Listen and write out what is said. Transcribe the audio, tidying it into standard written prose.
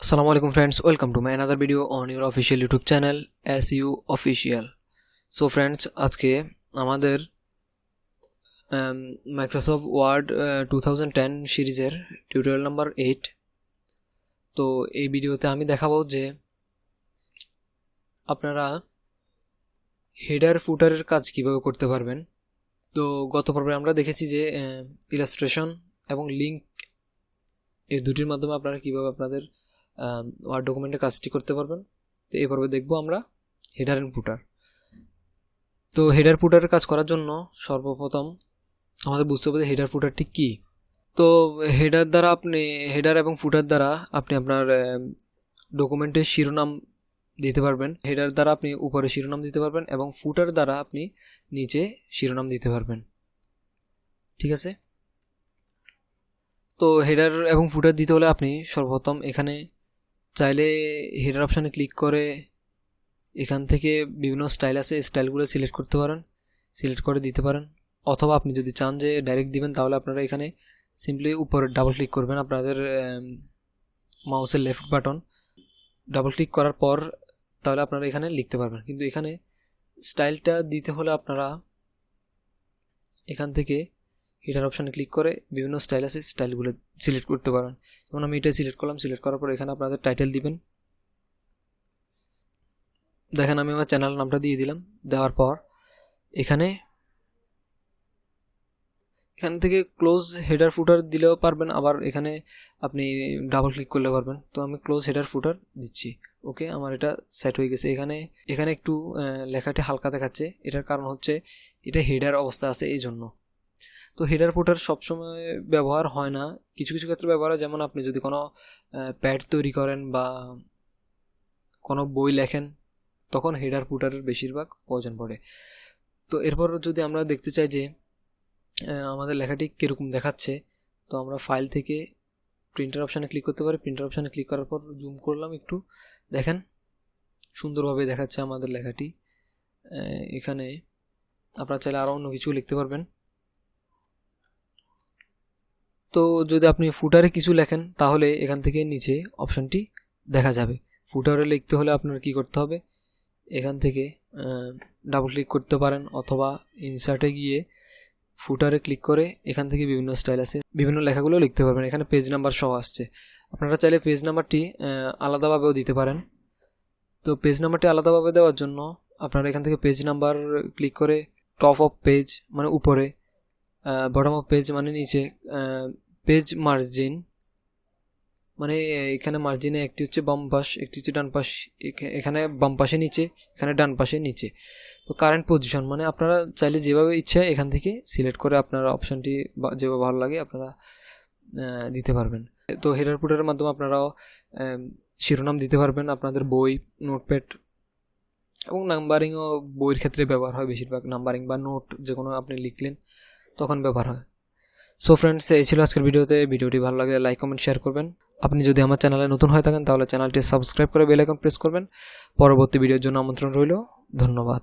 Assalamu alaikum friends, welcome to my another video on your official YouTube channel SU Official. So friends, আজকে আমাদের Microsoft Word 2010 সিরিজের tutorial number 8। তো এই ভিডিওতে আমি দেখাবো যে আপনারা হেডার ফুটারের কাজ কিভাবে করতে পারবেন। তো গত পর্বে আমরা দেখেছি যে ইলাস্ট্রেশন এবং লিঙ্ক এই দুটির মাধ্যমে আপনারা কিভাবে আপনাদের ওয়ার্ড ডকুমেন্টে কাজটি করতে পারবেন। তো এই পর্বে দেখবো আমরা হেডার এন্ড ফুটার। তো হেডার ফুটারের কাজ করার জন্য সর্বপ্রথম আমাদের বুঝতে হবে হেডার ফুটারটি কী। তো হেডার এবং ফুটার দ্বারা আপনি আপনার ডকুমেন্টের শিরোনাম দিতে পারবেন। হেডার দ্বারা আপনি উপরে শিরোনাম দিতে পারবেন এবং ফুটার দ্বারা আপনি নিচে শিরোনাম দিতে পারবেন। ঠিক আছে। তো হেডার এবং ফুটার দিতে হলে আপনি সর্বপ্রথম এখানে চাইলে হেডার অপশানে ক্লিক করে এখান থেকে বিভিন্ন স্টাইল আছে, স্টাইলগুলো সিলেক্ট করতে পারেন, সিলেক্ট করে দিতে পারেন। অথবা আপনি যদি চান যে ডাইরেক্ট দিবেন তাহলে আপনারা এখানে সিম্পলি উপরে ডাবল ক্লিক করবেন, আপনাদের মাউসের লেফট বাটন ডাবল ক্লিক করার পর তাহলে আপনারা এখানে লিখতে পারবেন। কিন্তু এখানে স্টাইলটা দিতে হলে আপনারা এখান থেকে হেডার অপশানে ক্লিক করে বিভিন্ন স্টাইল আছে, স্টাইলগুলো সিলেক্ট করতে পারেন। যেমন আমি এটা সিলেক্ট করলাম, সিলেক্ট করার পর এখানে আপনাদের টাইটেল দিবেন। দেখেন আমি আমার চ্যানেল নামটা দিয়ে দিলাম। দেওয়ার পর এখান থেকে ক্লোজ হেডার ফুটার দিলেও পারবেন, আবার এখানে আপনি ডাবল ক্লিক করলে পারবেন। তো আমি ক্লোজ হেডার ফুটার দিচ্ছি। ওকে, আমার এটা সেট হয়ে গেছে। এখানে একটু লেখাটি হালকা দেখাচ্ছে, এটার কারণ হচ্ছে এটা হেডার অবস্থা আছে এই জন্য। তো হেডার ফুটার সবসময় ব্যবহার হয় না, কিছু কিছু ক্ষেত্রে ব্যবহার হয়। যেমন আপনি যদি কোনো প্যাড তৈরি করেন বা কোনো বই লেখেন তখন হেডার ফুটারের বেশিরভাগ প্রয়োজন পড়ে। তো এরপর যদি আমরা দেখতে চাই যে আমাদের লেখাটি কীরকম দেখাচ্ছে, তো আমরা ফাইল থেকে প্রিন্টার অপশানে ক্লিক করতে পারি। প্রিন্টার অপশানে ক্লিক করার পর জুম করলাম একটু, দেখেন সুন্দরভাবে দেখাচ্ছে আমাদের লেখাটি। এখানে আপনারা চাইলে আরও অন্য কিছু লিখতে পারবেন। তো যদি আপনি ফুটারে কিছু লেখেন তাহলে এখান থেকে নিচে অপশানটি দেখা যাবে। ফুটারে লিখতে হলে আপনার কি করতে হবে, এখান থেকে ডাবল ক্লিক করতে পারেন অথবা ইনসার্টে গিয়ে ফুটারে ক্লিক করে এখান থেকে বিভিন্ন স্টাইল আছে, বিভিন্ন লেখাগুলো লিখতে পারবেন। এখানে পেজ নাম্বার সহ আসছে, আপনারা চাইলে পেজ নাম্বারটি আলাদাভাবেও দিতে পারেন। তো পেজ নাম্বারটি আলাদাভাবে দেওয়ার জন্য আপনারা এখান থেকে পেজ নাম্বার ক্লিক করে টপ অফ পেজ মানে উপরে, বটম অফ পেজ মানে নিচে, পেজ মার্জিন মানে এখানে মার্জিনে একটি হচ্ছে বাম পাশ, একটি হচ্ছে ডান পাশ। এখানে বাম পাশে নিচে, এখানে ডান পাশে নিচে। তো কারেন্ট পজিশন মানে আপনারা চাইলে যেভাবে ইচ্ছা এখান থেকে সিলেক্ট করে আপনারা অপশানটি যেভাবে ভালো লাগে আপনারা দিতে পারবেন। তো হেডার ফুটারের মাধ্যমে আপনারাও শিরোনাম দিতে পারবেন আপনাদের বই, নোটপ্যাড এবং নাম্বারিংও বইয়ের ক্ষেত্রে ব্যবহার হয় বেশিরভাগ। নাম্বারিং বা নোট যে কোনো আপনি লিখলেন তখন ব্যবহার হয়। সো ফ্রেন্ডস, এই ছিল আজকের ভিডিওটি ভালো লাগলে লাইক কমেন্ট শেয়ার করবেন। আপনি যদি আমার চ্যানেলে নতুন হয়ে থাকেন তাহলে চ্যানেলটি সাবস্ক্রাইব করে বেল আইকন প্রেস করবেন। পরবর্তী ভিডিওর জন্য আমন্ত্রণ রইল। ধন্যবাদ।